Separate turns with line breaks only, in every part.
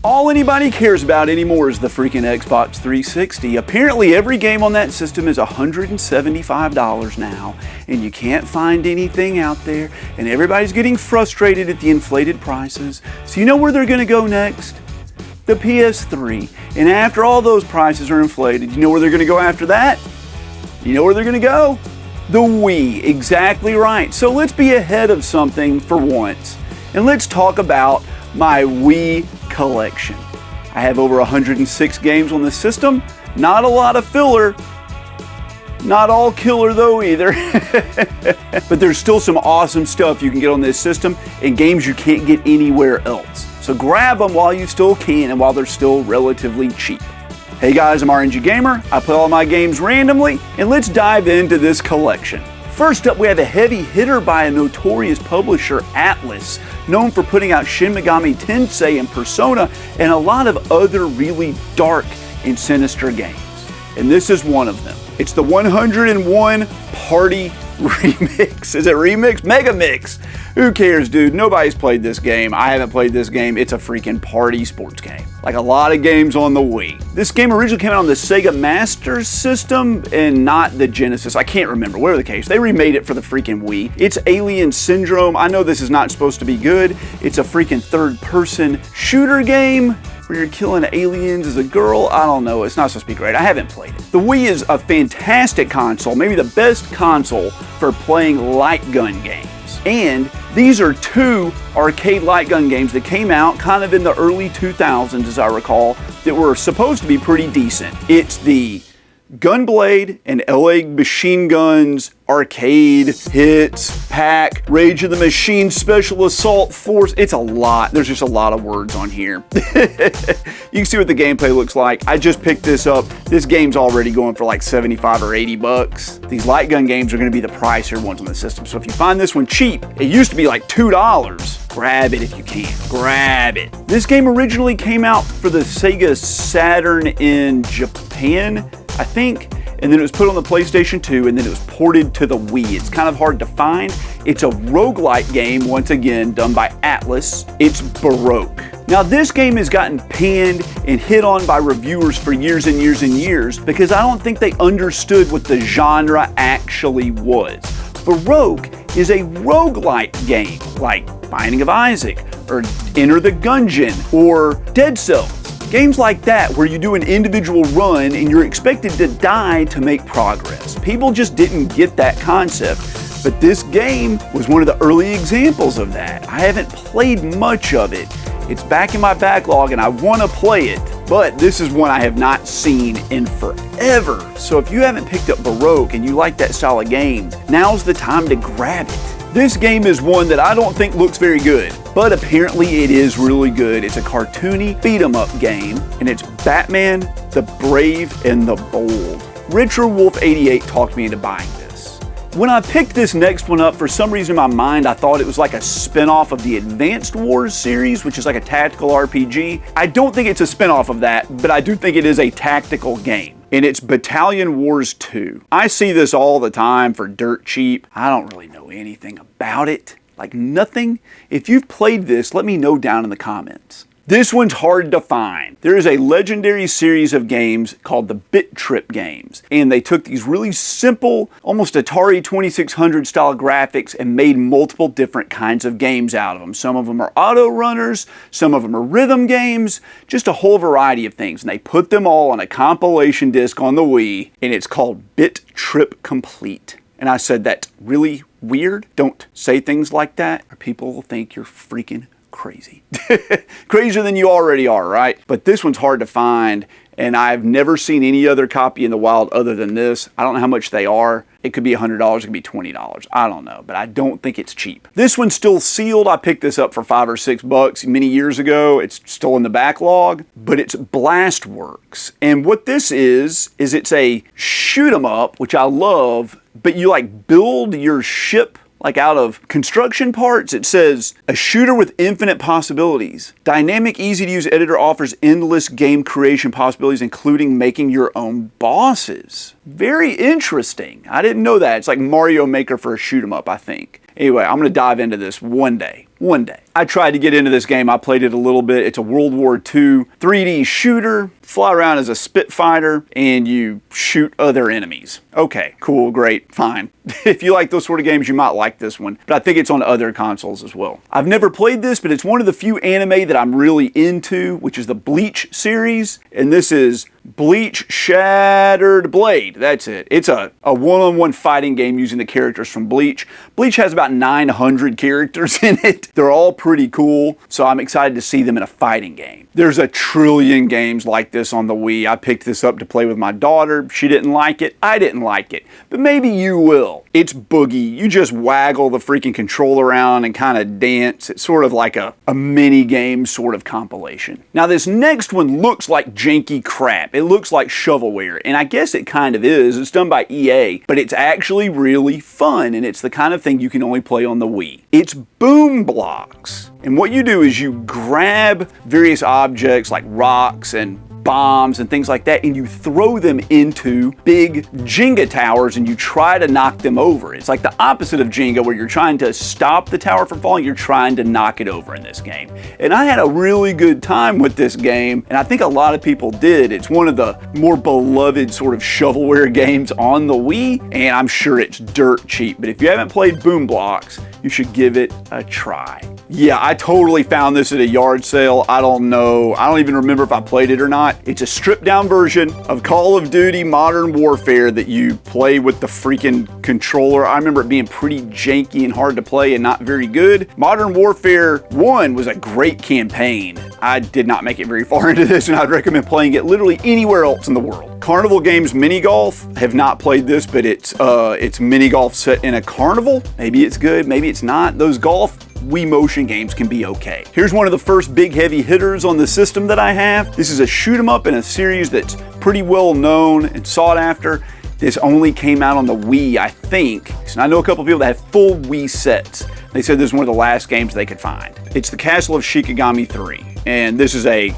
All anybody cares about anymore is the freaking Xbox 360. Apparently every game on that system is $175 now, and you can't find anything out there, and everybody's getting frustrated at the inflated prices. So you know where they're gonna go next? The PS3. And after all those prices are inflated, you know where they're gonna go after that? You know where they're gonna go? The Wii, exactly right. So let's be ahead of something for once, and let's talk about my Wii collection. I have over 106 games on the system. Not a lot of filler. Not all killer though either. But there's still some awesome stuff you can get on this system and games you can't get anywhere else. So grab them while you still can and while they're still relatively cheap. Hey guys, I'm RNG Gamer. I play all my games randomly, and let's dive into this collection. First up, we have a heavy hitter by a notorious publisher, Atlus, known for putting out Shin Megami Tensei and Persona and a lot of other really dark and sinister games. And this is one of them. It's the 101 Party Remix. Is it Remix? Mega Mix. Who cares, dude? Nobody's played this game. I haven't played this game. It's a freaking party sports game. Like a lot of games on the Wii. This game originally came out on the Sega Master System and not the Genesis. I can't remember. Whatever the case, they remade it for the freaking Wii. It's Alien Syndrome. I know this is not supposed to be good. It's a freaking third-person shooter game where you're killing aliens as a girl. I don't know. It's not supposed to be great. I haven't played it. The Wii is a fantastic console, maybe the best console for playing light gun games. And these are two arcade light gun games that came out kind of in the early 2000s, as I recall, that were supposed to be pretty decent. It's the Gunblade and LA Machine Guns Arcade Hits Pack Rage of the Machine Special Assault Force. It's a lot. There's just a lot of words on here. You can see what the gameplay looks like. I just picked this up. This game's already going for like 75 or 80 bucks. These light gun games are going to be the pricier ones on the system. So if you find this one cheap, it used to be like $2. Grab it if you can. Grab it. This game originally came out for the Sega Saturn in Japan, I think, and then it was put on the PlayStation 2, and then it was ported to the Wii. It's kind of hard to find. It's a roguelite game, once again, done by Atlus. It's Baroque. Now, this game has gotten panned and hit on by reviewers for years and years and years because I don't think they understood what the genre actually was. Baroque is a roguelite game, like Binding of Isaac, or Enter the Gungeon, or Dead Cells. Games like that where you do an individual run and you're expected to die to make progress. People just didn't get that concept, but this game was one of the early examples of that. I haven't played much of it. It's back in my backlog and I want to play it, but this is one I have not seen in forever. So if you haven't picked up Baroque and you like that style of game, now's the time to grab it. This game is one that I don't think looks very good, but apparently it is really good. It's a cartoony beat-em-up game, and it's Batman, the Brave, and the Bold. RicherWolf88 talked me into buying this. When I picked this next one up, for some reason in my mind, I thought it was like a spin-off of the Advanced Wars series, which is like a tactical RPG. I don't think it's a spin-off of that, but I do think it is a tactical game. And it's Battalion Wars 2. I see this all the time for dirt cheap. I don't really know anything about it. Like nothing. If you've played this, let me know down in the comments. This one's hard to find. There is a legendary series of games called the Bit Trip games. And they took these really simple, almost Atari 2600 style graphics and made multiple different kinds of games out of them. Some of them are auto runners, some of them are rhythm games, just a whole variety of things. And they put them all on a compilation disc on the Wii, and it's called Bit Trip Complete. And I said, that's really weird. Don't say things like that, or people will think you're freaking crazy. Crazier than you already are, right? But this one's hard to find, and I've never seen any other copy in the wild other than this. I don't know how much they are. It could be $100, it could be $20. I don't know, but I don't think it's cheap. This one's still sealed. I picked this up for $5 or $6 many years ago. It's still in the backlog, but it's Blastworks. And what this is it's a shoot 'em up, which I love, but you like build your ship like out of construction parts. It says, a shooter with infinite possibilities. Dynamic, easy-to-use editor offers endless game creation possibilities, including making your own bosses. Very interesting. I didn't know that. It's like Mario Maker for a shoot 'em up, I think. Anyway, I'm going to dive into this one day. One day. I tried to get into this game. I played it a little bit. It's a World War II 3D shooter. Fly around as a Spitfire and you shoot other enemies. Okay, cool, great, fine. If you like those sort of games, you might like this one, but I think it's on other consoles as well. I've never played this, but it's one of the few anime that I'm really into, which is the Bleach series, and this is Bleach Shattered Blade. That's it. It's a one-on-one fighting game using the characters from Bleach. Bleach has about 900 characters in it. They're all pretty cool, so I'm excited to see them in a fighting game. There's a trillion games like this on the Wii. I picked this up to play with my daughter. She didn't like it. I didn't like it. But maybe you will. It's boogie. You just waggle the freaking controller around and kind of dance. It's sort of like a mini game sort of compilation. Now this next one looks like janky crap. It looks like shovelware, and I guess it kind of is. It's done by EA, but it's actually really fun, and it's the kind of thing you can only play on the Wii. It's Boom Blocks. And what you do is you grab various objects like rocks and bombs and things like that, and you throw them into big Jenga towers and you try to knock them over. It's like the opposite of Jenga, where you're trying to stop the tower from falling, you're trying to knock it over in this game. And I had a really good time with this game, and I think a lot of people did. It's one of the more beloved sort of shovelware games on the Wii, and I'm sure it's dirt cheap. But if you haven't played Boom Blocks, you should give it a try. Yeah, I totally found this at a yard sale. I don't know. I don't even remember if I played it or not. It's a stripped down version of Call of Duty Modern Warfare that you play with the freaking controller. I remember it being pretty janky and hard to play and not very good. Modern Warfare 1 was a great campaign. I did not make it very far into this, and I'd recommend playing it literally anywhere else in the world. Carnival Games Mini Golf, have not played this, but it's mini golf set in a carnival. Maybe it's good, maybe it's not. Those golf Wii Motion games can be okay. Here's one of the first big heavy hitters on the system that I have. This is a shoot 'em up in a series that's pretty well known and sought after. This only came out on the Wii, I think. And I know a couple people that have full Wii sets. They said this is one of the last games they could find. It's the Castle of Shikigami 3. And this is a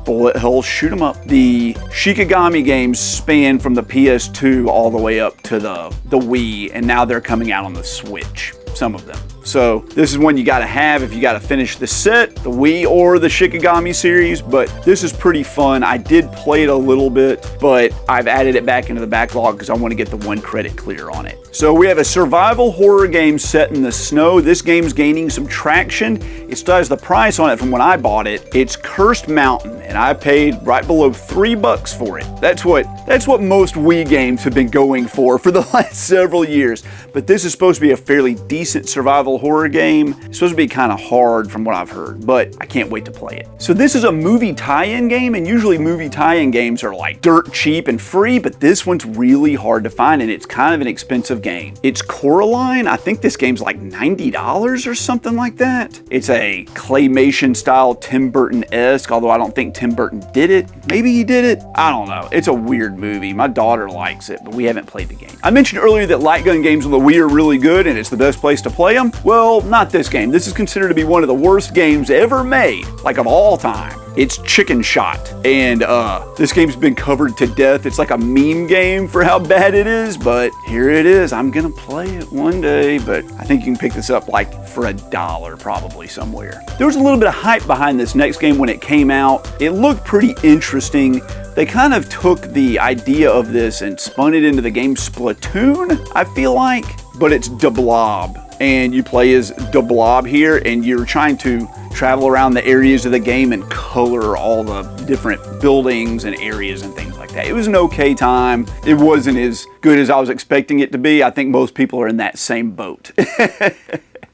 bullet hell shoot 'em up. The Shikigami games span from the PS2 all the way up to the Wii, and now they're coming out on the Switch, some of them. So this is one you gotta have if you gotta finish the set, the Wii or the Shikigami series, but this is pretty fun. I did play it a little bit, but I've added it back into the backlog because I want to get the 1 credit clear on it. So we have a survival horror game set in the snow. This game's gaining some traction. It still has the price on it from when I bought it. It's Cursed Mountain, and I paid right below $3 for it. That's what most Wii games have been going for the last several years. But this is supposed to be a fairly decent survival horror game. It's supposed to be kind of hard from what I've heard, but I can't wait to play it. So this is a movie tie-in game, and usually movie tie-in games are like dirt cheap and free, but this one's really hard to find, and it's kind of an expensive game. It's Coraline. I think this game's like $90 or something like that. It's a claymation style Tim Burton-esque, although I don't think Tim Burton did it. Maybe he did it. I don't know. It's a weird movie. My daughter likes it, but we haven't played the game. I mentioned earlier that light gun games on the Wii are really good, and it's the best place to play them. Well, not this game. This is considered to be one of the worst games ever made, like of all time. It's Chicken Shot, and this game's been covered to death. It's like a meme game for how bad it is, but here it is. I'm gonna play it one day, but I think you can pick this up like for $1 probably somewhere. There was a little bit of hype behind this next game when it came out. It looked pretty interesting. They kind of took the idea of this and spun it into the game Splatoon, I feel like, but it's Da Blob. And you play as Da Blob here, and you're trying to travel around the areas of the game and color all the different buildings and areas and things like that. It was an okay time. It wasn't as good as I was expecting it to be. I think most people are in that same boat.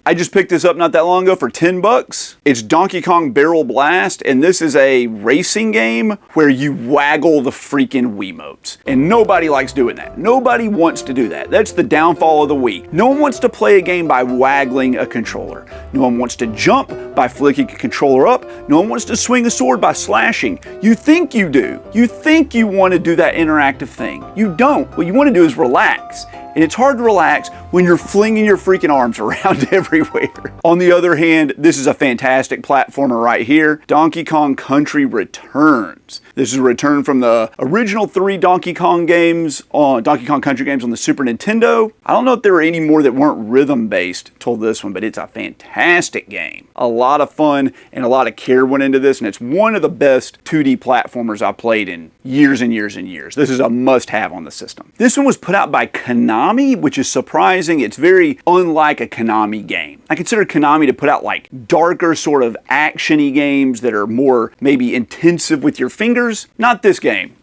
I just picked this up not that long ago for $10. It's Donkey Kong Barrel Blast, and this is a racing game where you waggle the freaking Wiimotes. And nobody likes doing that. Nobody wants to do that. That's the downfall of the Wii. No one wants to play a game by waggling a controller. No one wants to jump by flicking a controller up. No one wants to swing a sword by slashing. You think you do. You think you want to do that interactive thing. You don't. What you want to do is relax. And it's hard to relax when you're flinging your freaking arms around everywhere. On the other hand, this is a fantastic platformer right here. Donkey Kong Country Returns. This is a return from the original 3 Donkey Kong Country games on the Super Nintendo. I don't know if there were any more that weren't rhythm-based till this one, but it's a fantastic game. A lot of fun and a lot of care went into this, and it's one of the best 2D platformers I've played in years and years and years. This is a must-have on the system. This one was put out by Konami, which is surprising. It's very unlike a Konami game. I consider Konami to put out like darker sort of action-y games that are more maybe intensive with your fingers. Not this game.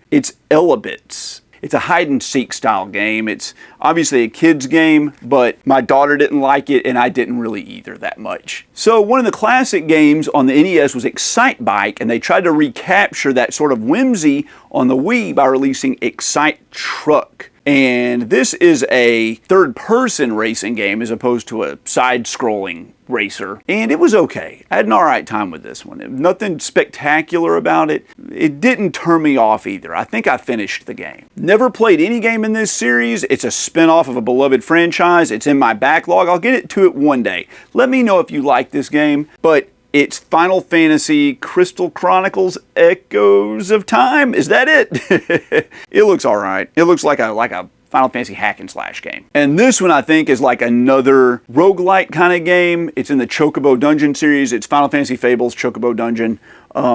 It's Elebits. It's a hide-and-seek style game. It's obviously a kid's game, but my daughter didn't like it, and I didn't really either that much. So one of the classic games on the NES was Excite Bike, and they tried to recapture that sort of whimsy on the Wii by releasing Excite Truck. And this is a third-person racing game as opposed to a side-scrolling racer. And it was okay. I had an alright time with this one. Nothing spectacular about it. It didn't turn me off either. I think I finished the game. Never played any game in this series. It's a spin-off of a beloved franchise. It's in my backlog. I'll get to it one day. Let me know if you like this game. But it's Final Fantasy Crystal Chronicles Echoes of Time. Is that it? It looks alright. It looks like a Final Fantasy hack and slash game. And this one I think is like another roguelite kind of game. It's in the Chocobo Dungeon series. It's Final Fantasy Fables Chocobo Dungeon.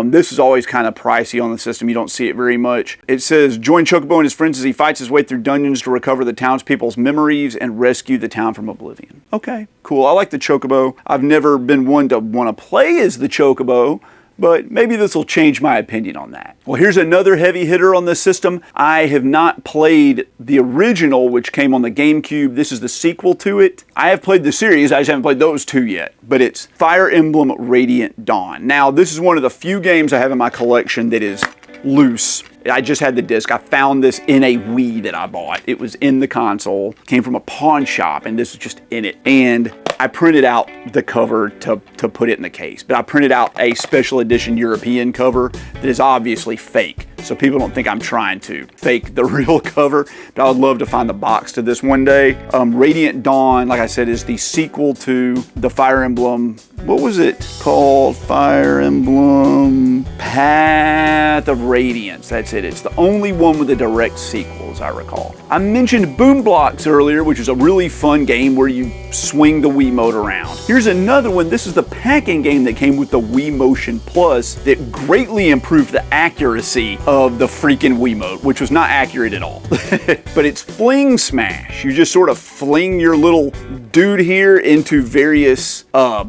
This is always kind of pricey on the system. You don't see it very much. It says, join Chocobo and his friends as he fights his way through dungeons to recover the townspeople's memories and rescue the town from oblivion. Okay, cool. I like the Chocobo. I've never been one to want to play as the Chocobo, but maybe this will change my opinion on that. Well, here's another heavy hitter on this system. I have not played the original, which came on the GameCube. This is the sequel to it. I have played the series. I just haven't played those two yet, but it's Fire Emblem Radiant Dawn. Now, this is one of the few games I have in my collection that is loose. I just had the disc. I found this in a Wii that I bought. It was in the console. Came from a pawn shop, and this is just in it. And I printed out the cover to put it in the case. But I printed out a special edition European cover that is obviously fake. So people don't think I'm trying to fake the real cover. But I would love to find the box to this one day. Radiant Dawn, like I said, is the sequel to the Fire Emblem. What was it called? Fire Emblem Path of Radiance. That's it. It's the only one with a direct sequel, as I recall. I mentioned Boom Blocks earlier, which is a really fun game where you swing the Wiimote around. Here's another one. This is the packing game that came with the Wii Motion Plus that greatly improved the accuracy of the freaking Wiimote, which was not accurate at all. But it's Fling Smash. You just sort of fling your little dude here into various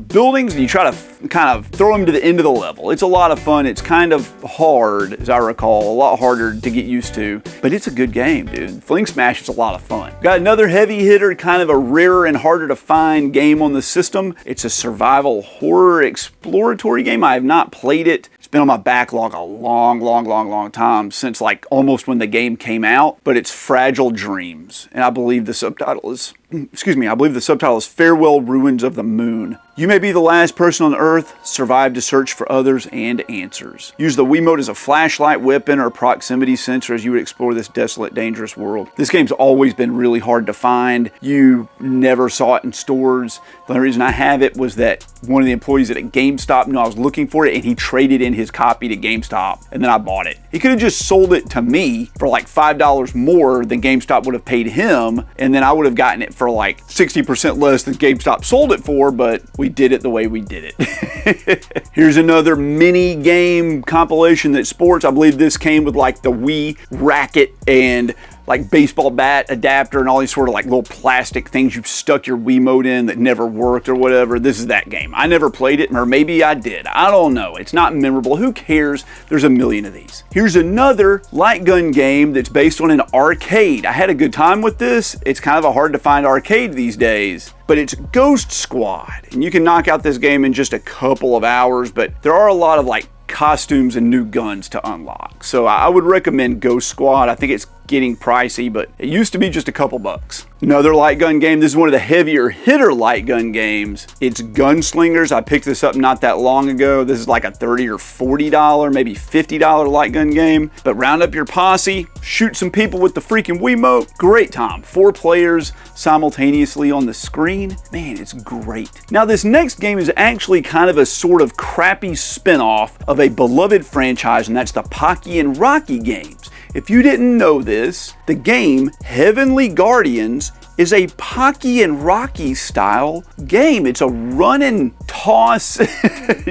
buildings, and you try to kind of throw him to the end of the level. It's a lot of fun. It's kind of hard, as I recall, a lot harder to get used to, but it's a good game, dude. Fling Smash is a lot of fun. Got another heavy hitter, kind of a rarer and harder to find game on the system. It's a survival horror exploratory game. I have not played it. It's been on my backlog a long time, since like almost when the game came out, but it's Fragile Dreams. And I believe the subtitle is, I believe the subtitle is Farewell Ruins of the Moon. You may be the last person on Earth, survive to search for others and answers. Use the Wiimote as a flashlight, weapon, or proximity sensor as you would explore this desolate, dangerous world. This game's always been really hard to find. You never saw it in stores. The only reason I have it was that one of the employees at a GameStop knew I was looking for it, and he traded in his copy to GameStop, and then I bought it. He could have just sold it to me for like $5 more than GameStop would have paid him, and then I would have gotten it for like 60% less than GameStop sold it for, but we did it the way we did it. Here's another mini game compilation that sports. I believe this came with like the Wii racket and like baseball bat adapter and all these sort of like little plastic things you stuck your Wiimote in that never worked or whatever. This is that game. I never played it, or maybe I did. I don't know. It's not memorable. Who cares? There's a million of these. Here's another light gun game that's based on an arcade. I had a good time with this. It's kind of a hard to find arcade these days, but it's Ghost Squad. And you can knock out this game in just a couple of hours, but there are a lot of like costumes and new guns to unlock. So I would recommend Ghost Squad. I think it's getting pricey, but it used to be just a couple bucks. Another light gun game. This is one of the heavier hitter light gun games. It's Gunslingers. I picked this up not that long ago. This is like a $30 or $40, maybe $50 light gun game. But round up your posse, shoot some people with the freaking Wiimote. Great time. 4 players simultaneously on the screen. Man, it's great. Now this next game is actually kind of a sort of crappy spin-off of a beloved franchise, and that's the Pocky and Rocky games. If you didn't know this, the game Heavenly Guardians is a Pocky and Rocky style game. It's a run and toss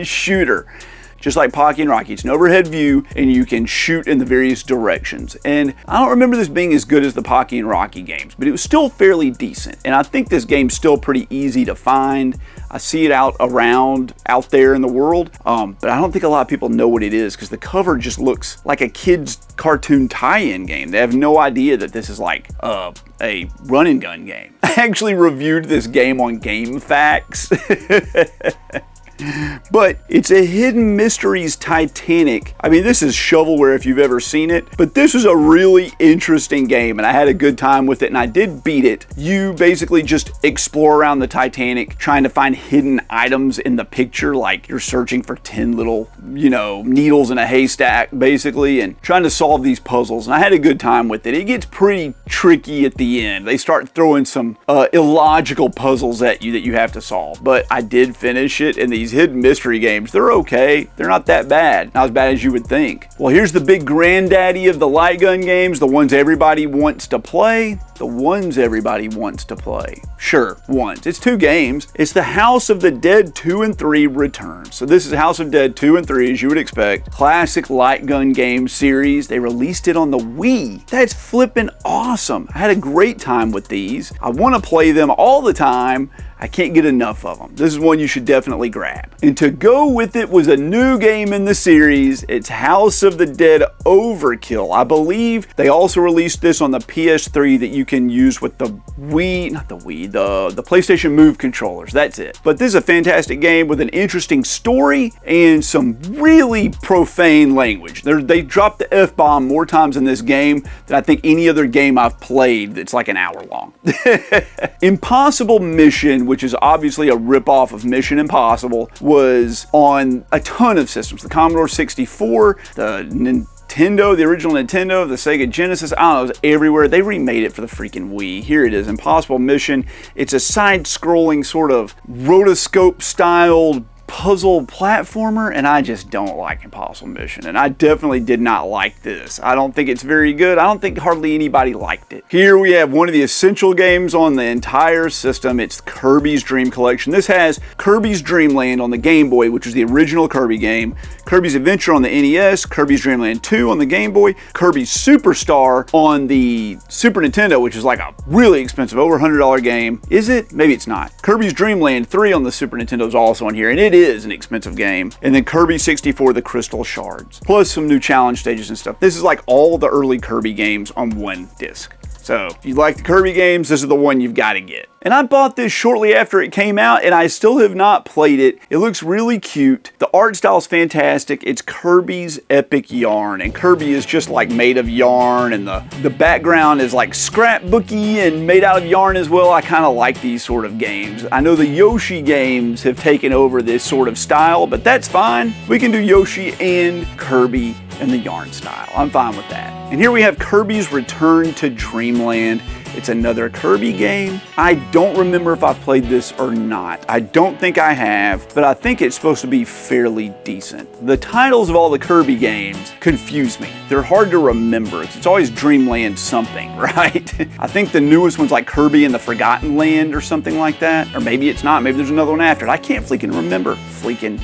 shooter. Just like Pocky and Rocky, it's an overhead view and you can shoot in the various directions. And I don't remember this being as good as the Pocky and Rocky games, but it was still fairly decent. And I think this game's still pretty easy to find. I see it out there in the world, but I don't think a lot of people know what it is because the cover just looks like a kid's cartoon tie-in game. They have no idea that this is like a run and gun game. I actually reviewed this game on Game Facts. But it's a Hidden Mysteries Titanic. I mean, this is shovelware if you've ever seen it, but this is a really interesting game and I had a good time with it and I did beat it. You basically just explore around the Titanic trying to find hidden items in the picture, like you're searching for 10 little, needles in a haystack basically, and trying to solve these puzzles, and I had a good time with it. It gets pretty tricky at the end. They start throwing some illogical puzzles at you that you have to solve, but I did finish it, and these hidden mystery games, they're okay. They're not that bad. Not as bad as you would think. Well, here's the big granddaddy of the light gun games, the ones everybody wants to play. Sure, once. It's 2 games. It's the House of the Dead 2 and 3 Returns. So this is House of Dead 2 and 3, as you would expect. Classic light gun game series. They released it on the Wii. That's flippin' awesome. I had a great time with these. I want to play them all the time. I can't get enough of them. This is one you should definitely grab. And to go with it was a new game in the series. It's House of the Dead Overkill. I believe they also released this on the PS3 that you can use with the the PlayStation Move controllers. That's it. But this is a fantastic game with an interesting story and some really profane language. They dropped the F-bomb more times in this game than I think any other game I've played that's like an hour long. Impossible Mission, which is obviously a ripoff of Mission Impossible, was on a ton of systems. The Commodore 64, the Nintendo, the original Nintendo, the Sega Genesis, I don't know, it was everywhere. They remade it for the freaking Wii. Here it is, Impossible Mission. It's a side-scrolling sort of rotoscope-styled puzzle platformer, and I just don't like Impossible Mission, and I definitely did not like this. I don't think it's very good. I don't think hardly anybody liked it. Here we have one of the essential games on the entire system. It's Kirby's Dream Collection. This has Kirby's Dream Land on the Game Boy, which was the original Kirby game, Kirby's Adventure on the NES, Kirby's Dream Land 2 on the Game Boy, Kirby's Superstar on the Super Nintendo, which is like a really expensive, over $100 game. Is it? Maybe it's not. Kirby's Dream Land 3 on the Super Nintendo is also on here, and it is an expensive game. And then Kirby 64, the Crystal Shards, plus some new challenge stages and stuff. This is like all the early Kirby games on one disc. So if you like the Kirby games, this is the one you've got to get. And I bought this shortly after it came out, and I still have not played it. It looks really cute. The art style is fantastic. It's Kirby's Epic Yarn, and Kirby is just like made of yarn, and the background is like scrapbooky and made out of yarn as well. I kind of like these sort of games. I know the Yoshi games have taken over this sort of style, but that's fine. We can do Yoshi and Kirby and the yarn style. I'm fine with that. And here we have Kirby's Return to Dreamland. It's another Kirby game. I don't remember if I've played this or not. I don't think I have, but I think it's supposed to be fairly decent. The titles of all the Kirby games confuse me. They're hard to remember. It's always Dreamland something, right? I think the newest one's like Kirby and the Forgotten Land or something like that. Or maybe it's not. Maybe there's another one after it. I can't fleeking remember. Fleeking.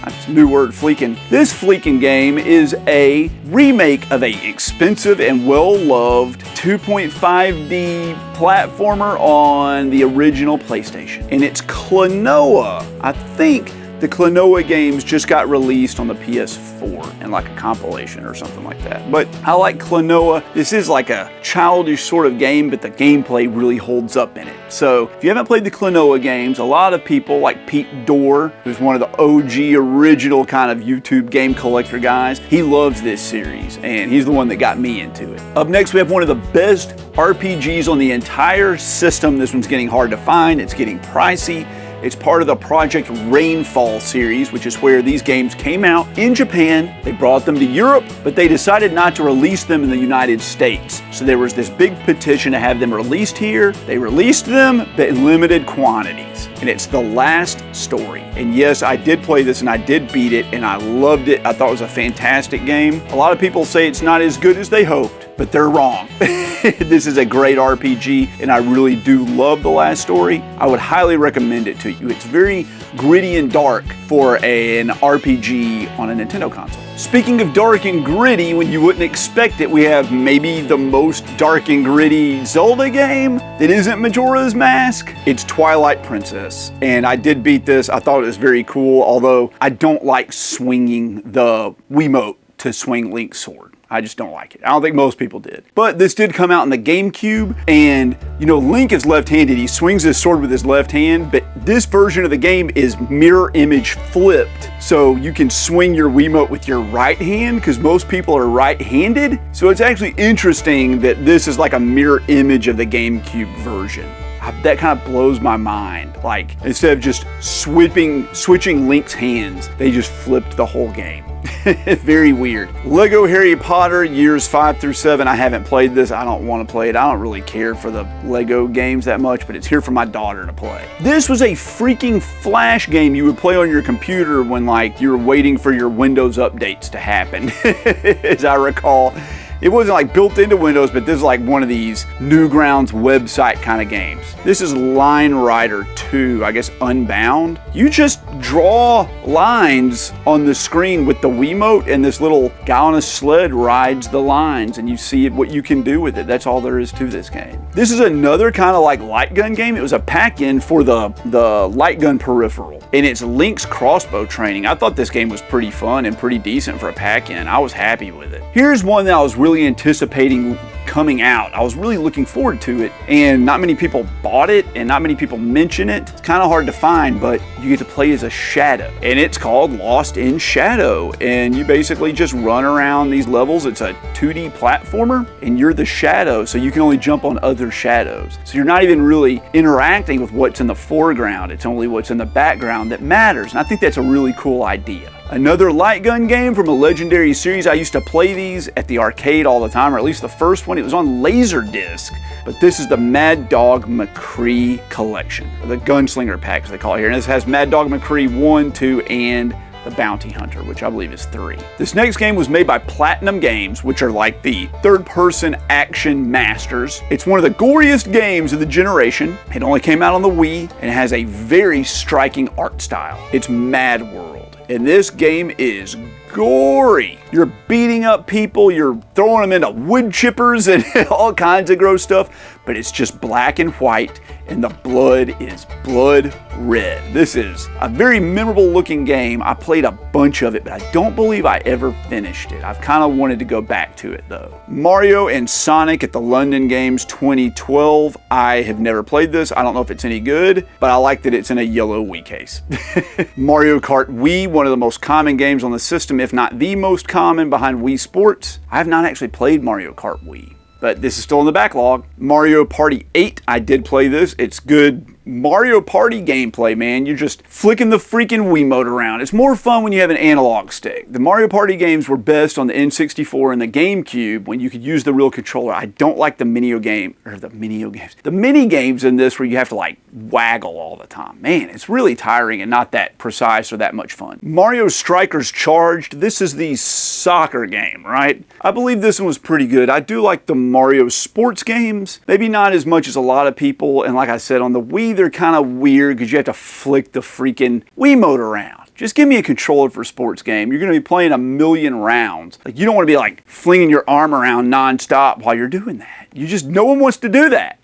That's a new word, fleeking. This fleeking game is a remake of a expensive and well-loved 2.5D platformer on the original PlayStation. And it's Klonoa. I think the Klonoa games just got released on the PS4 in like a compilation or something like that. But I like Klonoa. This is like a childish sort of game, but the gameplay really holds up in it. So if you haven't played the Klonoa games, a lot of people like Pete Dorr, who's one of the OG original kind of YouTube game collector guys, he loves this series and he's the one that got me into it. Up next, we have one of the best RPGs on the entire system. This one's getting hard to find. It's getting pricey. It's part of the Project Rainfall series, which is where these games came out in Japan. They brought them to Europe, but they decided not to release them in the United States. So there was this big petition to have them released here. They released them, but in limited quantities. And it's The Last Story. And yes, I did play this and I did beat it and I loved it. I thought it was a fantastic game. A lot of people say it's not as good as they hoped, but they're wrong. This is a great RPG and I really do love The Last Story. I would highly recommend it to you. It's very gritty and dark for an RPG on a Nintendo console. Speaking of dark and gritty, when you wouldn't expect it, we have maybe the most dark and gritty Zelda game that isn't Majora's Mask. It's Twilight Princess, and I did beat this. I thought it was very cool, although I don't like swinging the Wiimote to swing Link's sword. I just don't like it. I don't think most people did. But this did come out in the GameCube, and you know, Link is left-handed. He swings his sword with his left hand, but this version of the game is mirror image flipped. So you can swing your Wiimote with your right hand, because most people are right-handed. So it's actually interesting that this is like a mirror image of the GameCube version. That kind of blows my mind. Like, instead of just switching Link's hands, they just flipped the whole game. Very weird. Lego Harry Potter years 5 through 7. I haven't played this. I don't want to play it. I don't really care for the Lego games that much, but it's here for my daughter to play. This was a freaking flash game you would play on your computer when like you were waiting for your Windows updates to happen, as I recall. It wasn't like built into Windows, but this is like one of these Newgrounds website kind of games. This is Line Rider 2, I guess Unbound. You just draw lines on the screen with the Wiimote, and this little guy on a sled rides the lines, and you see what you can do with it. That's all there is to this game. This is another kind of like light gun game. It was a pack-in for the light gun peripheral, and it's Link's crossbow training. I thought this game was pretty fun and pretty decent for a pack-in. I was happy with it. Here's one that I was really anticipating coming out. I was really looking forward to it, and not many people bought it and not many people mention it. It's kind of hard to find, but you get to play as a shadow, and it's called Lost in Shadow, and you basically just run around these levels. It's a 2D platformer, and you're the shadow, so you can only jump on other shadows. So you're not even really interacting with what's in the foreground. It's only what's in the background that matters, and I think that's a really cool idea. Another light gun game from a legendary series. I used to play these at the arcade all the time, or at least the first one. It was on Laserdisc, but this is the Mad Dog McCree collection, or the Gunslinger pack as they call it here. And this has Mad Dog McCree 1, 2, and the Bounty Hunter, which I believe is 3. This next game was made by Platinum Games, which are like the third-person action masters. It's one of the goriest games of the generation. It only came out on the Wii, and it has a very striking art style. It's Mad World. And this game is gory. You're beating up people, you're throwing them into wood chippers and all kinds of gross stuff, but it's just black and white, and the blood is blood red. This is a very memorable looking game. I played a bunch of it, but I don't believe I ever finished it. I've kind of wanted to go back to it though. Mario and Sonic at the London Games 2012. I have never played this. I don't know if it's any good, but I like that it's in a yellow Wii case. Mario Kart Wii, one of the most common games on the system, if not the most common behind Wii Sports. I have not actually played Mario Kart Wii, but this is still in the backlog. Mario Party 8, I did play this. It's good Mario Party gameplay, man. You're just flicking the freaking Wiimote around. It's more fun when you have an analog stick. The Mario Party games were best on the N64 and the GameCube when you could use the real controller. I don't like the mini games in this where you have to like waggle all the time. Man, it's really tiring and not that precise or that much fun. Mario Strikers Charged. This is the soccer game, right? I believe this one was pretty good. I do like the Mario sports games. Maybe not as much as a lot of people. And like I said, on the Wii, they're kind of weird because you have to flick the freaking Wiimote around. Just give me a controller for a sports game. You're going to be playing a million rounds. Like, you don't want to be like flinging your arm around nonstop while you're doing that. No one wants to do that.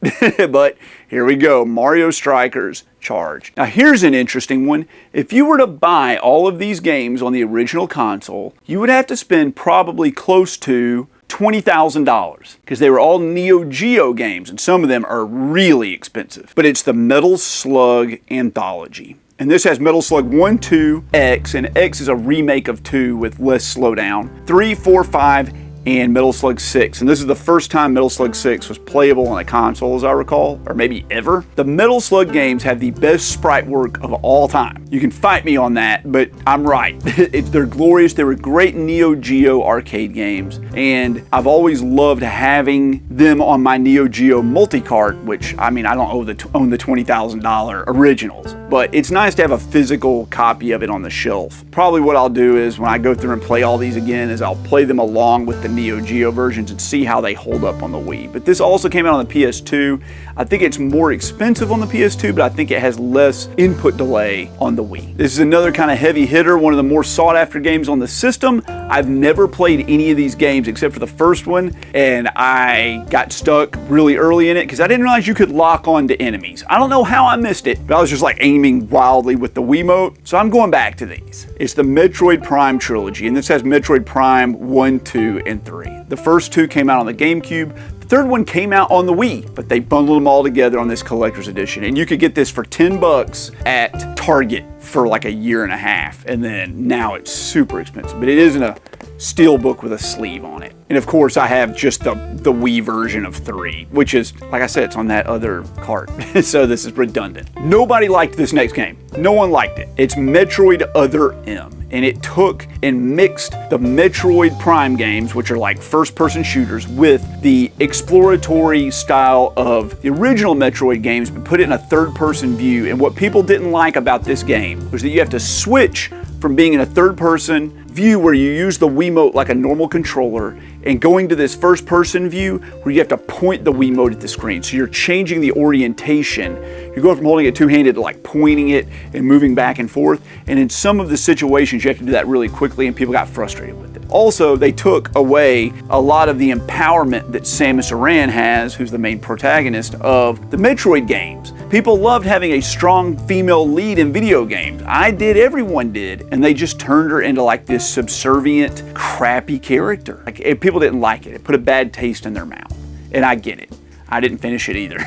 But here we go, Mario Strikers Charge. Now here's an interesting one. If you were to buy all of these games on the original console, you would have to spend probably close to $20,000 because they were all Neo Geo games, and some of them are really expensive. But it's the Metal Slug Anthology. And this has Metal Slug 1, 2, X, and X is a remake of 2 with less slowdown. 3, 4, 5, and Metal Slug 6. And this is the first time Metal Slug 6 was playable on a console, as I recall, or maybe ever. The Metal Slug games have the best sprite work of all time. You can fight me on that, but I'm right. They're glorious. They were great Neo Geo arcade games, and I've always loved having them on my Neo Geo multi-cart, which, I mean, I don't own the $20,000 originals, but it's nice to have a physical copy of it on the shelf. Probably what I'll do is when I go through and play all these again is I'll play them along with the Neo Geo versions and see how they hold up on the Wii. But this also came out on the PS2. I think it's more expensive on the PS2, but I think it has less input delay on the Wii. This is another kind of heavy hitter, one of the more sought after games on the system. I've never played any of these games except for the first one, and I got stuck really early in it because I didn't realize you could lock on to enemies. I don't know how I missed it, but I was just like aiming wildly with the Wiimote, so I'm going back to these. It's the Metroid Prime trilogy, and this has Metroid Prime 1, 2, and 3. The first 2 came out on the GameCube. The third one came out on the Wii, but they bundled them all together on this collector's edition. And you could get this for $10 at Target for like a year and a half. And then now it's super expensive, but it isn't a steel book with a sleeve on it. And of course I have just the Wii version of 3, which is, like I said, it's on that other cart. So this is redundant. Nobody liked this next game. No one liked it. It's Metroid Other M. And it took and mixed the Metroid Prime games, which are like first-person shooters, with the exploratory style of the original Metroid games, but put it in a third-person view. And what people didn't like about this game was that you have to switch from being in a third-person view where you use the Wiimote like a normal controller and going to this first-person view where you have to point the Wiimote at the screen. So you're changing the orientation. You're going from holding it two-handed to like pointing it and moving back and forth. And in some of the situations, you have to do that really quickly, and people got frustrated with it. Also, they took away a lot of the empowerment that Samus Aran has, who's the main protagonist of the Metroid games. People loved having a strong female lead in video games. I did, everyone did, and they just turned her into like this subservient, crappy character. Like, people didn't like it. It put a bad taste in their mouth, and I get it. I didn't finish it either.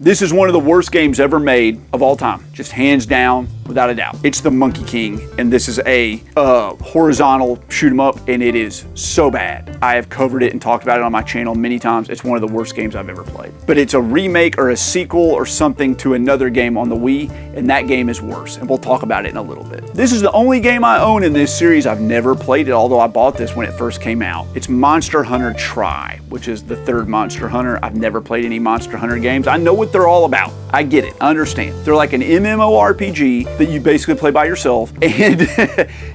This is one of the worst games ever made of all time. Just hands down, without a doubt. It's the Monkey King, and this is a horizontal shoot 'em up, and it is so bad. I have covered it and talked about it on my channel many times. It's one of the worst games I've ever played. But it's a remake or a sequel or something to another game on the Wii, and that game is worse, and we'll talk about it in a little bit. This is the only game I own in this series. I've never played it, although I bought this when it first came out. It's Monster Hunter Tri, which is the third Monster Hunter. I've never played any Monster Hunter games. I know what they're all about. I get it. I understand. They're like an MMORPG that you basically play by yourself, and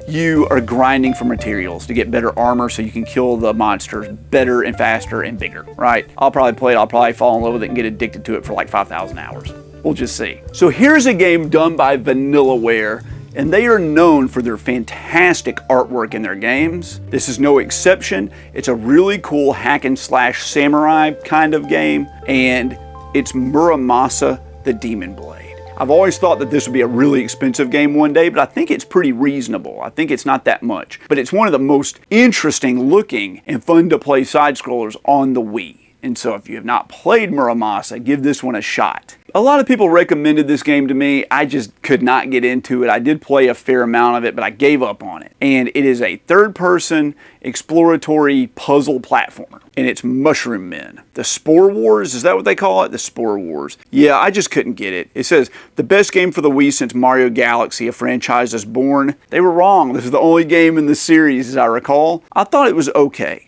you are grinding for materials to get better armor so you can kill the monsters better and faster and bigger, right? I'll probably play it. I'll probably fall in love with it and get addicted to it for like 5,000 hours. We'll just see. So here's a game done by Vanillaware, and they are known for their fantastic artwork in their games. This is no exception. It's a really cool hack and slash samurai kind of game, and it's Muramasa the Demon Blade. I've always thought that this would be a really expensive game one day, but I think it's pretty reasonable. I think it's not that much, but it's one of the most interesting looking and fun to play side scrollers on the Wii. And so if you have not played Muramasa, give this one a shot. A lot of people recommended this game to me. I just could not get into it. I did play a fair amount of it, but I gave up on it. And it is a third-person exploratory puzzle platformer. And it's Mushroom Men. The Spore Wars, is that what they call it? The Spore Wars. Yeah, I just couldn't get it. It says, the best game for the Wii since Mario Galaxy, a franchise is born. They were wrong. This is the only game in the series, as I recall. I thought it was okay.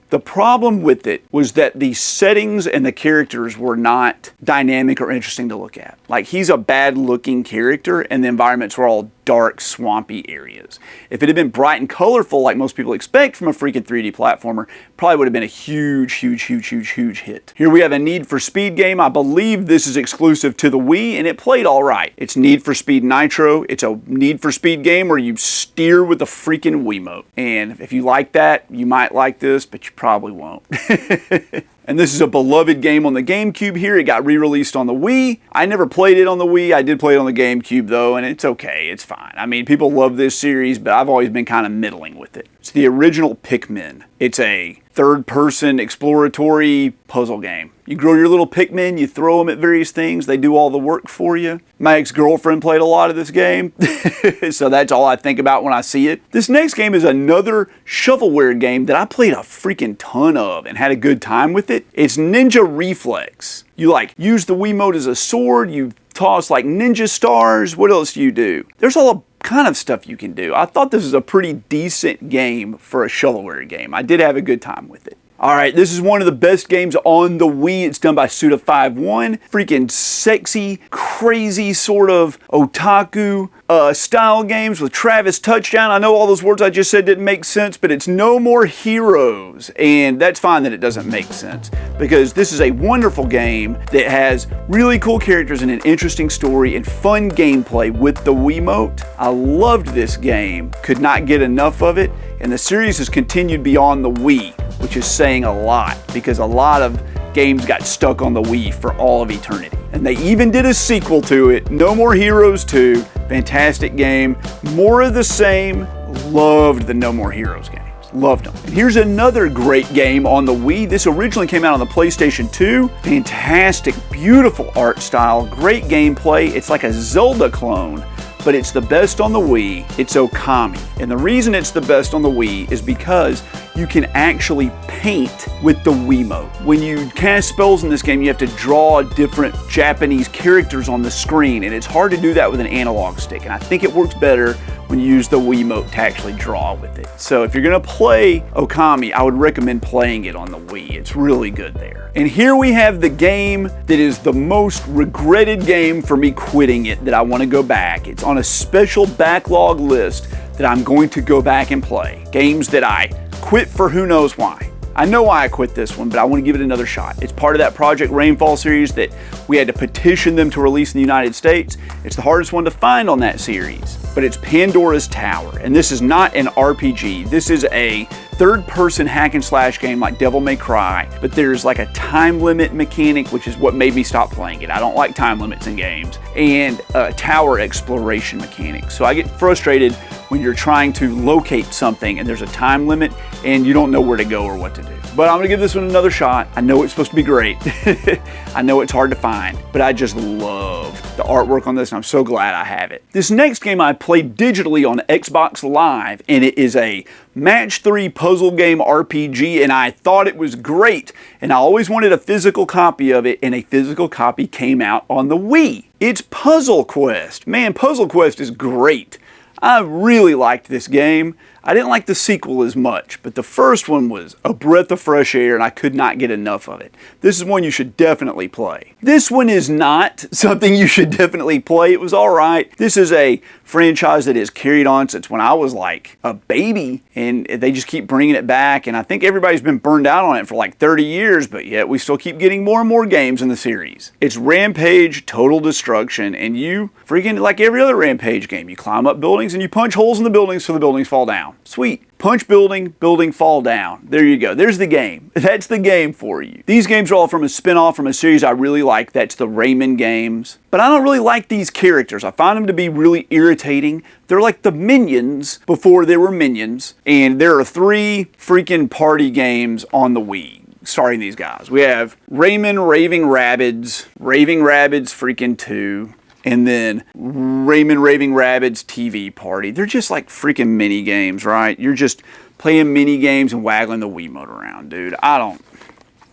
The problem with it was that the settings and the characters were not dynamic or interesting to look at. Like, he's a bad looking character and the environments were all dark, swampy areas. If it had been bright and colorful like most people expect from a freaking 3D platformer, probably would have been a huge hit. Here we have a Need for Speed game. I believe this is exclusive to the Wii, and it played all right. It's Need for Speed Nitro. It's a Need for Speed game where you steer with the freaking Wiimote. And if you like that, you might like this, but you probably won't. And this is a beloved game on the GameCube here. It got re-released on the Wii. I never played it on the Wii. I did play it on the GameCube though, and it's okay. It's fine. I mean, people love this series, but I've always been kind of middling with it. It's the original Pikmin. It's a third-person exploratory puzzle game. You grow your little Pikmin, you throw them at various things, they do all the work for you. My ex-girlfriend played a lot of this game, so that's all I think about when I see it. This next game is another shovelware game that I played a freaking ton of and had a good time with it. It's Ninja Reflex. You like use the Wiimote as a sword, you toss like ninja stars. What else do you do? There's all kind of stuff you can do. I thought this was a pretty decent game for a shovelware game. I did have a good time with it. Alright, this is one of the best games on the Wii. It's done by Suda51. Freaking sexy, crazy sort of otaku style games with Travis Touchdown. I know all those words I just said didn't make sense, but it's No More Heroes. And that's fine that it doesn't make sense, because this is a wonderful game that has really cool characters and an interesting story and fun gameplay with the Wiimote. I loved this game, could not get enough of it, and the series has continued beyond the Wii, which is saying a lot, because a lot of games got stuck on the Wii for all of eternity. And they even did a sequel to it, No More Heroes 2. Fantastic game. More of the same. Loved the No More Heroes games. Loved them. And here's another great game on the Wii. This originally came out on the PlayStation 2. Fantastic, beautiful art style, great gameplay. It's like a Zelda clone, but it's the best on the Wii. It's Okami. And the reason it's the best on the Wii is because you can actually paint with the Wiimote. When you cast spells in this game, you have to draw different Japanese characters on the screen, and it's hard to do that with an analog stick. And I think it works better when you use the Wiimote to actually draw with it. So if you're gonna play Okami, I would recommend playing it on the Wii. It's really good there. And here we have the game that is the most regretted game for me quitting it that I wanna go back. It's on a special backlog list that I'm going to go back and play. Games that I quit for who knows why. I know why I quit this one, but I want to give it another shot. It's part of that Project Rainfall series that we had to petition them to release in the United States. It's the hardest one to find on that series, but it's Pandora's Tower. And this is not an RPG. This is a third-person hack and slash game like Devil May Cry, but there's like a time limit mechanic, which is what made me stop playing it. I don't like time limits in games, and a tower exploration mechanic. So I get frustrated when you're trying to locate something and there's a time limit and you don't know where to go or what to do. But I'm gonna give this one another shot. I know it's supposed to be great. I know it's hard to find, but I just love the artwork on this and I'm so glad I have it. This next game I played digitally on Xbox Live, and it is a match 3 puzzle game RPG, and I thought it was great. And I always wanted a physical copy of it, and a physical copy came out on the Wii. It's Puzzle Quest. Man, Puzzle Quest is great. I really liked this game. I didn't like the sequel as much, but the first one was a breath of fresh air and I could not get enough of it. This is one you should definitely play. This one is not something you should definitely play. It was all right. This is a franchise that has carried on since when I was like a baby, and they just keep bringing it back, and I think everybody's been burned out on it for like 30 years, but yet we still keep getting more and more games in the series. It's Rampage Total Destruction, and you freaking, like every other Rampage game, you climb up buildings and you punch holes in the buildings so the buildings fall down. Sweet. Punch building, building fall down. There you go. There's the game. That's the game for you. These games are all from a spin-off from a series I really like. That's the Rayman games. But I don't really like these characters. I find them to be really irritating. They're like the Minions before there were Minions. And there are 3 freaking party games on the Wii starring these guys. We have Rayman Raving Rabbids freaking 2. And then Rayman Raving Rabbids TV Party. They're just like freaking mini games, right? You're just playing mini games and waggling the Wiimote around, dude.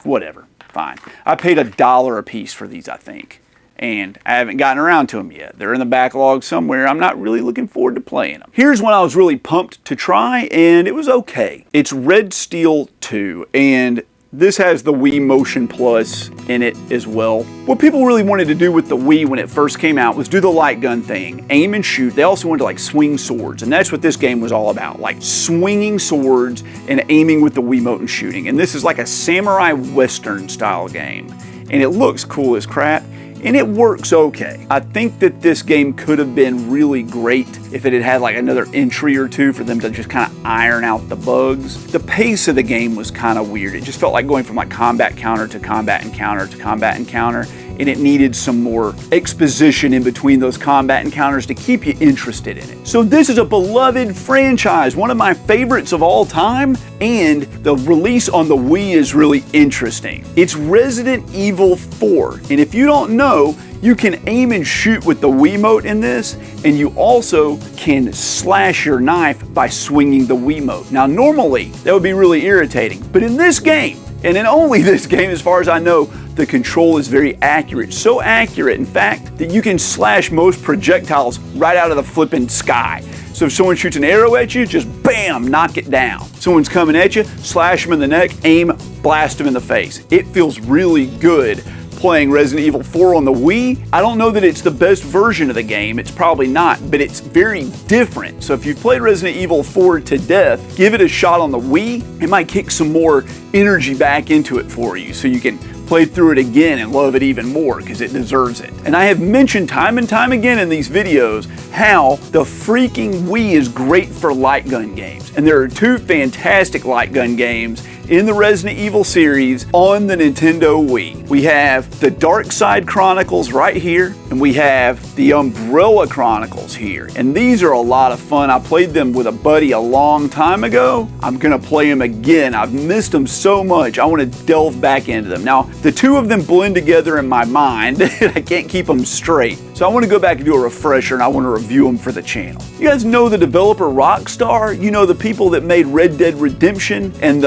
Whatever, fine. I paid $1 a piece for these, I think. And I haven't gotten around to them yet. They're in the backlog somewhere. I'm not really looking forward to playing them. Here's one I was really pumped to try, and it was okay. It's Red Steel 2, and This has the Wii Motion Plus in it as well. What people really wanted to do with the Wii when it first came out was do the light gun thing, aim and shoot. They also wanted to like swing swords, and that's what this game was all about, like swinging swords and aiming with the Wiimote and shooting. And this is like a samurai western style game, and it looks cool as crap. And it works okay. I think that this game could have been really great if it had had like another entry or two for them to just kind of iron out the bugs. The pace of the game was kind of weird. It just felt like going from like combat encounter to combat encounter to combat encounter, and it needed some more exposition in between those combat encounters to keep you interested in it. So this is a beloved franchise, one of my favorites of all time, and the release on the Wii is really interesting. It's Resident Evil 4, and if you don't know, you can aim and shoot with the Wiimote in this, and you also can slash your knife by swinging the Wiimote. Now normally, that would be really irritating, but in this game, and in only this game as far as I know, the control is very accurate. So accurate, in fact, that you can slash most projectiles right out of the flipping sky. So if someone shoots an arrow at you, just bam, knock it down. Someone's coming at you, slash them in the neck, aim, blast them in the face. It feels really good playing Resident Evil 4 on the Wii. I don't know that it's the best version of the game, it's probably not, but it's very different. So if you've played Resident Evil 4 to death, give it a shot on the Wii. It might kick some more energy back into it for you so you can play through it again and love it even more because it deserves it. And I have mentioned time and time again in these videos how the freaking Wii is great for light gun games. And there are two fantastic light gun games in the Resident Evil series on the Nintendo Wii. We have the Dark Side Chronicles right here, and we have the Umbrella Chronicles here. And these are a lot of fun. I played them with a buddy a long time ago. I'm gonna play them again. I've missed them so much. I wanna delve back into them. Now, the two of them blend together in my mind. I can't keep them straight. So I wanna go back and do a refresher, and I wanna review them for the channel. You guys know the developer Rockstar? You know the people that made Red Dead Redemption and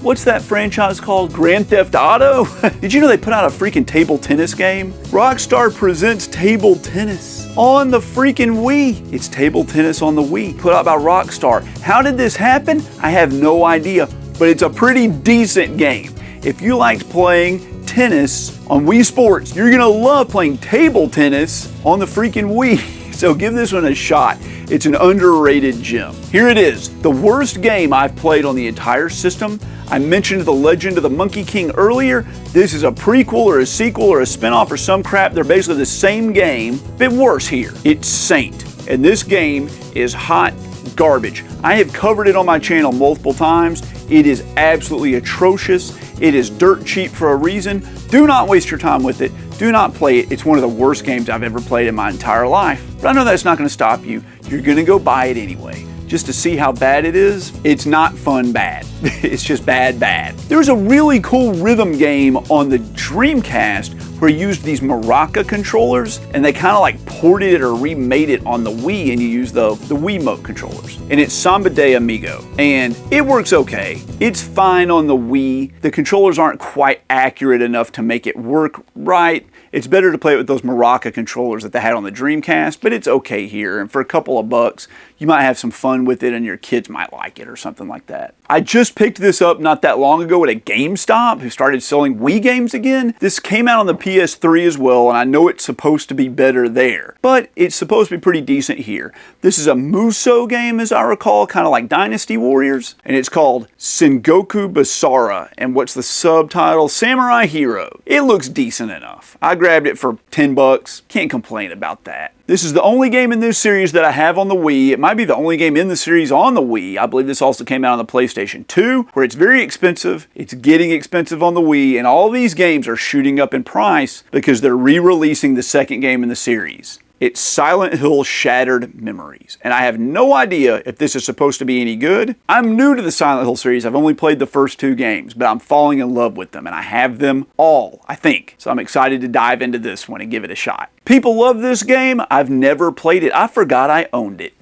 what's that franchise called? Grand Theft Auto? Did you know they put out a freaking table tennis game? Rockstar presents table tennis on the freaking Wii. It's table tennis on the Wii, put out by Rockstar. How did this happen? I have no idea, but it's a pretty decent game. If you liked playing tennis on Wii Sports, you're gonna love playing table tennis on the freaking Wii. So give this one a shot. It's an underrated gem. Here it is, the worst game I've played on the entire system. I mentioned The Legend of the Monkey King earlier. This is a prequel or a sequel or a spinoff or some crap. They're basically the same game, but worse here. It's Saint, and this game is hot garbage. I have covered it on my channel multiple times. It is absolutely atrocious. It is dirt cheap for a reason. Do not waste your time with it. Do not play it. It's one of the worst games I've ever played in my entire life. But I know that's not going to stop you. You're going to go buy it anyway, just to see how bad it is. It's not fun bad. It's just bad. There's a really cool rhythm game on the Dreamcast where you used these Maraca controllers, and they kind of like ported it or remade it on the Wii, and you use the Wiimote controllers. And it's Samba de Amigo, and it works okay. It's fine on the Wii. The controllers aren't quite accurate enough to make it work right. It's better to play it with those Maraca controllers that they had on the Dreamcast, but it's okay here. And for a couple of bucks, you might have some fun with it, and your kids might like it or something like that. I just picked this up not that long ago at a GameStop who started selling Wii games again. This came out on the PS3 as well, and I know it's supposed to be better there, but it's supposed to be pretty decent here. This is a Musou game, as I recall, kind of like Dynasty Warriors, and it's called Sengoku Basara, and what's the subtitle? Samurai Hero. It looks decent enough. I grabbed it for 10 bucks. Can't complain about that. This is the only game in this series that I have on the Wii. It might be the only game in the series on the Wii. I believe this also came out on the PlayStation 2, where it's very expensive. It's getting expensive on the Wii, and all these games are shooting up in price because they're re-releasing the second game in the series. It's Silent Hill Shattered Memories, and I have no idea if this is supposed to be any good. I'm new to the Silent Hill series. I've only played the first two games, but I'm falling in love with them, and I have them all, I think. So I'm excited to dive into this one and give it a shot. People love this game. I've never played it. I forgot I owned it.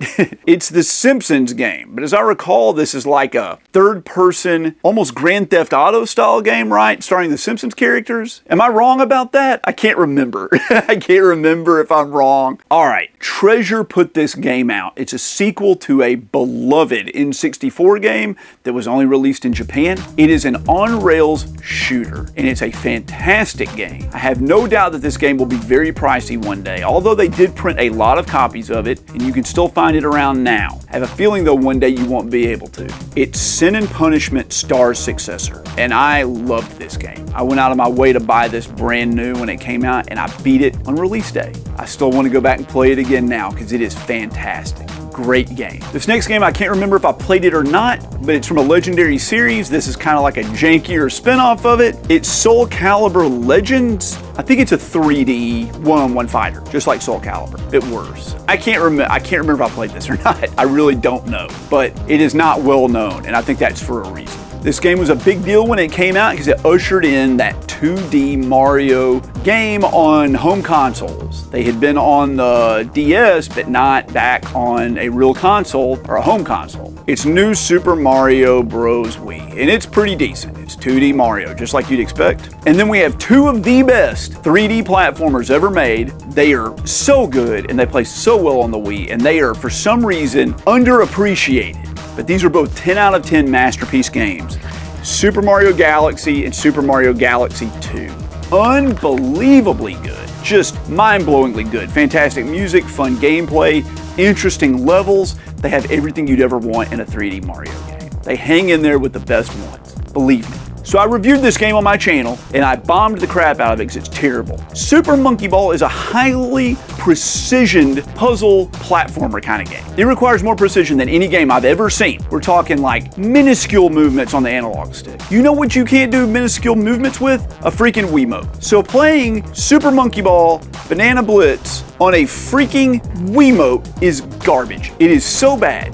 It's the Simpsons game, but as I recall, this is like a third-person, almost Grand Theft Auto style game, right? Starring the Simpsons characters. Am I wrong about that? I can't remember. I can't remember if I'm wrong. All right, Treasure put this game out. It's a sequel to a beloved N64 game that was only released in Japan. It is an on-rails shooter, and it's a fantastic game. I have no doubt that this game will be very pricey one day, although they did print a lot of copies of it, and you can still find it around now. I have a feeling though one day you won't be able to. It's Sin and Punishment Star's successor, and I loved this game. I went out of my way to buy this brand new when it came out, and I beat it on release day. I still want to go back and play it again now because it is fantastic. Great game. This next game, I can't remember if I played it or not, but it's from a Legendary series. This is kind of like a jankier spin-off of it. It's Soul Calibur Legends. I think it's a 3D one-on-one fighter, just like Soul Calibur, a bit worse. I can't remember if I played this or not. I really don't know, but it is not well known, and I think that's for a reason. This game was a big deal when it came out because it ushered in that 2D Mario game on home consoles. They had been on the DS, but not back on a real console or a home console. It's New Super Mario Bros. Wii, and it's pretty decent. It's 2D Mario, just like you'd expect. And then we have two of the best 3D platformers ever made. They are so good, and they play so well on the Wii, and they are, for some reason, underappreciated. But these are both 10 out of 10 masterpiece games. Super Mario Galaxy and Super Mario Galaxy 2. Unbelievably good. Just mind-blowingly good. Fantastic music, fun gameplay, interesting levels. They have everything you'd ever want in a 3D Mario game. They hang in there with the best ones. Believe me. So I reviewed this game on my channel, and I bombed the crap out of it because it's terrible. Super Monkey Ball is a highly precisioned puzzle platformer kind of game. It requires more precision than any game I've ever seen. We're talking like minuscule movements on the analog stick. You know what you can't do minuscule movements with? A freaking Wiimote. So playing Super Monkey Ball Banana Blitz on a freaking Wiimote is garbage. It is so bad.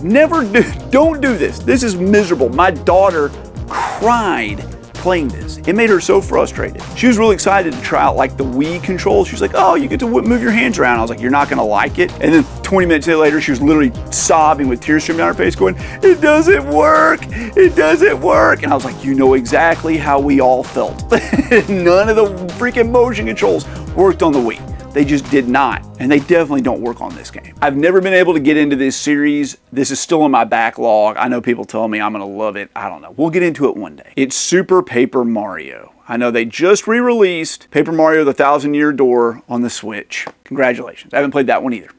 Don't do this. This is miserable. My daughter cried playing this. It made her so frustrated. She was really excited to try out like the Wii controls. She was like, oh, you get to move your hands around. I was like, you're not gonna like it. And then 20 minutes later, she was literally sobbing with tears streaming down her face going, it doesn't work, it doesn't work. And I was like, you know exactly how we all felt. None of the freaking motion controls worked on the Wii. They just did not, and they definitely don't work on this game. I've never been able to get into this series. This is still in my backlog. I know people tell me I'm gonna love it. I don't know. We'll get into it one day. It's Super Paper Mario. I know they just re-released Paper Mario: The Thousand Year Door on the Switch. Congratulations. I haven't played that one either.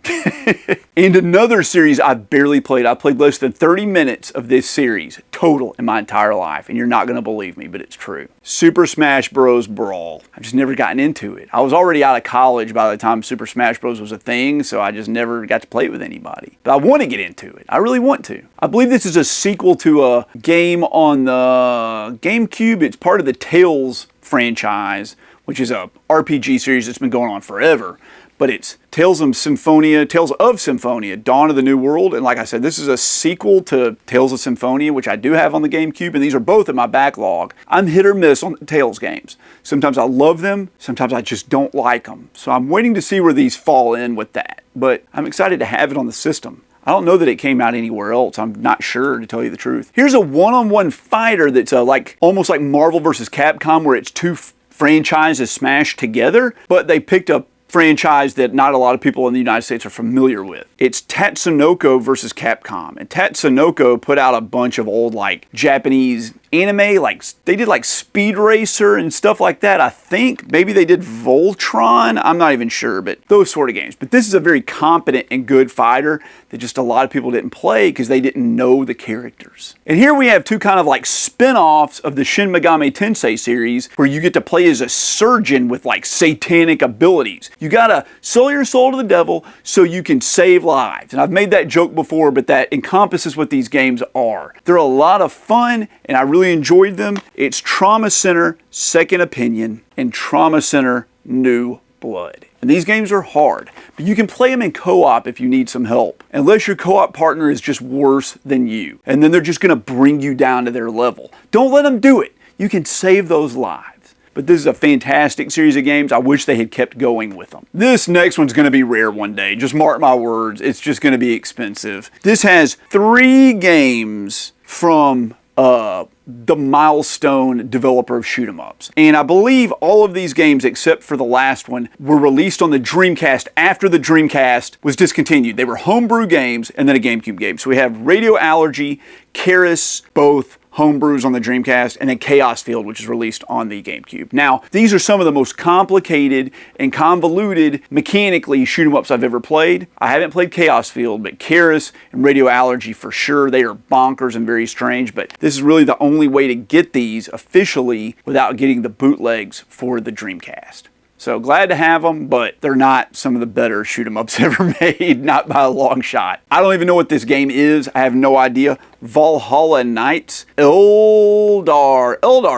And another series I've barely played. I played less than 30 minutes of this series total in my entire life, and you're not going to believe me, but it's true. Super Smash Bros. Brawl. I've just never gotten into it. I was already out of college by the time Super Smash Bros. Was a thing, so I just never got to play it with anybody. But I want to get into it. I really want to. I believe this is a sequel to a game on the GameCube. It's part of the Tales franchise, which is a RPG series that's been going on forever. But it's Tales of Symphonia, Dawn of the New World. And like I said, this is a sequel to Tales of Symphonia, which I do have on the GameCube, and these are both in my backlog. I'm hit or miss on the Tales games. Sometimes I love them, sometimes I just don't like them. So I'm waiting to see where these fall in with that. But I'm excited to have it on the system. I don't know that it came out anywhere else. I'm not sure, to tell you the truth. Here's a one-on-one fighter that's almost like Marvel vs. Capcom, where it's two franchises smashed together, but they picked up franchise that not a lot of people in the United States are familiar with. It's Tatsunoko versus Capcom. And Tatsunoko put out a bunch of old Japanese anime, they did Speed Racer and stuff like that. I think maybe they did Voltron. I'm not even sure, but those sort of games. But this is a very competent and good fighter that just a lot of people didn't play because they didn't know the characters. And here we have two kind of spin-offs of the Shin Megami Tensei series where you get to play as a surgeon with satanic abilities. You gotta sell your soul to the devil so you can save lives. And I've made that joke before, but that encompasses what these games are. They're a lot of fun, and I really enjoyed them. It's Trauma Center Second Opinion and Trauma Center New Blood. And these games are hard, but you can play them in co-op if you need some help. Unless your co-op partner is just worse than you. And then they're just gonna bring you down to their level. Don't let them do it. You can save those lives. but this is a fantastic series of games. I wish they had kept going with them. This next one's going to be rare one day. Just mark my words. It's just going to be expensive. This has 3 games from the milestone developer of shoot 'em ups. And I believe all of these games, except for the last one, were released on the Dreamcast after the Dreamcast was discontinued. They were homebrew games and then a GameCube game. So we have Radio Allergy, Keras, both homebrews on the Dreamcast, and then Chaos Field, which is released on the GameCube. Now, these are some of the most complicated and convoluted mechanically shoot 'em ups I've ever played. I haven't played Chaos Field, but Keras and Radio Allergy for sure. They are bonkers and very strange, but this is really the only way to get these officially without getting the bootlegs for the Dreamcast. So glad to have them, but they're not some of the better shoot 'em ups ever made, not by a long shot. I don't even know what this game is. I have no idea. Valhalla Knights, Eldar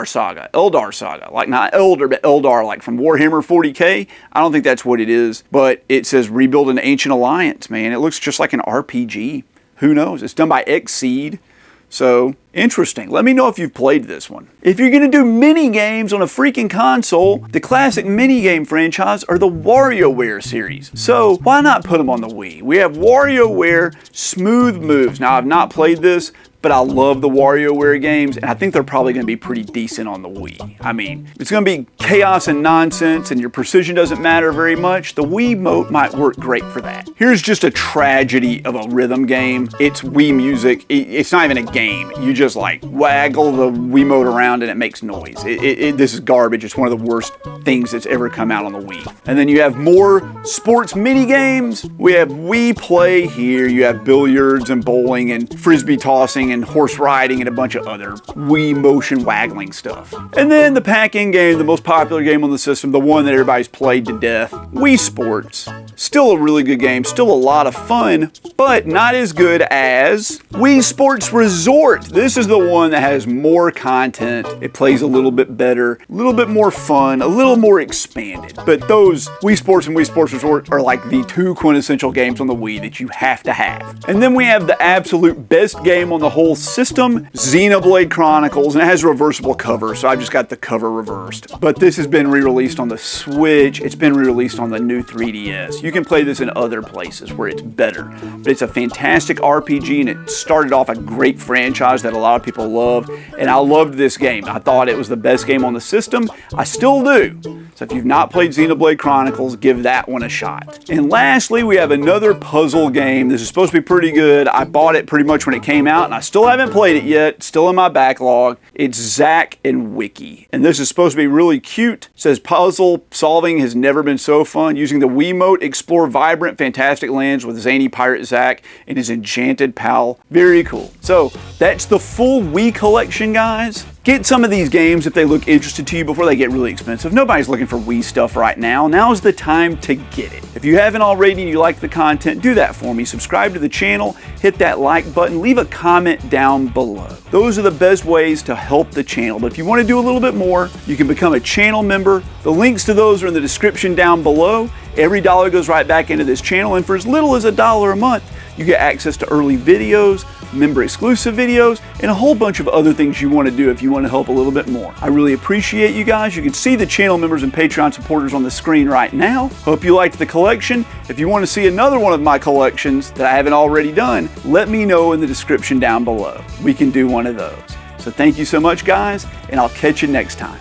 Saga, like not Elder, but Eldar, like from Warhammer 40K. I don't think that's what it is, but it says rebuild an ancient alliance, man. It looks just like an RPG. Who knows? It's done by Xseed. So, interesting. Let me know if you've played this one. If you're going to do mini games on a freaking console, the classic mini game franchise are the WarioWare series. So, why not put them on the Wii? We have WarioWare Smooth Moves. Now, I've not played this, but I love the WarioWare games, and I think they're probably going to be pretty decent on the Wii. I mean, it's going to be chaos and nonsense, and your precision doesn't matter very much. The Wii Mote might work great for that. Here's just a tragedy of a rhythm game. It's Wii music. It's not even a game. You just like waggle the Wiimote around and it makes noise. This is garbage. It's one of the worst things that's ever come out on the Wii. And then you have more sports mini games. We have Wii Play here. You have billiards and bowling and frisbee tossing and horse riding and a bunch of other Wii motion waggling stuff. And then the pack-in game, the most popular game on the system, the one that everybody's played to death, Wii Sports. Still a really good game, still a lot of fun, but not as good as Wii Sports Resort. This is the one that has more content. It plays a little bit better, a little bit more fun, a little more expanded. But those Wii Sports and Wii Sports Resort are like the 2 quintessential games on the Wii that you have to have. And then we have the absolute best game on the whole system, Xenoblade Chronicles, and it has a reversible cover, so I just got the cover reversed. But this has been re-released on the Switch. It's been re-released on the new 3DS. You can play this in other places where it's better. But it's a fantastic RPG, and it started off a great franchise that a lot of people love, and I loved this game. I thought it was the best game on the system. I still do. So if you've not played Xenoblade Chronicles, give that one a shot. And lastly, we have another puzzle game. This is supposed to be pretty good. I bought it pretty much when it came out, and I still haven't played it yet. Still in my backlog. It's Zack and Wiki. And this is supposed to be really cute. It says puzzle solving has never been so fun. Using the Wiimote, explore vibrant, fantastic lands with zany pirate Zack and his enchanted pal. Very cool. So that's the full Wii collection, guys. Get some of these games if they look interesting to you before they get really expensive. Nobody's looking for Wii stuff right now. Now's the time to get it. If you haven't already and you like the content, do that for me. Subscribe to the channel, hit that like button, leave a comment down below. Those are the best ways to help the channel. But if you want to do a little bit more, you can become a channel member. The links to those are in the description down below. Every dollar goes right back into this channel, and for as little as $1 a month, you get access to early videos, member exclusive videos, and a whole bunch of other things you want to do if you want to help a little bit more. I really appreciate you guys. You can see the channel members and Patreon supporters on the screen right now. Hope you liked the collection. If you want to see another one of my collections that I haven't already done, let me know in the description down below. We can do one of those. So thank you so much, guys, and I'll catch you next time.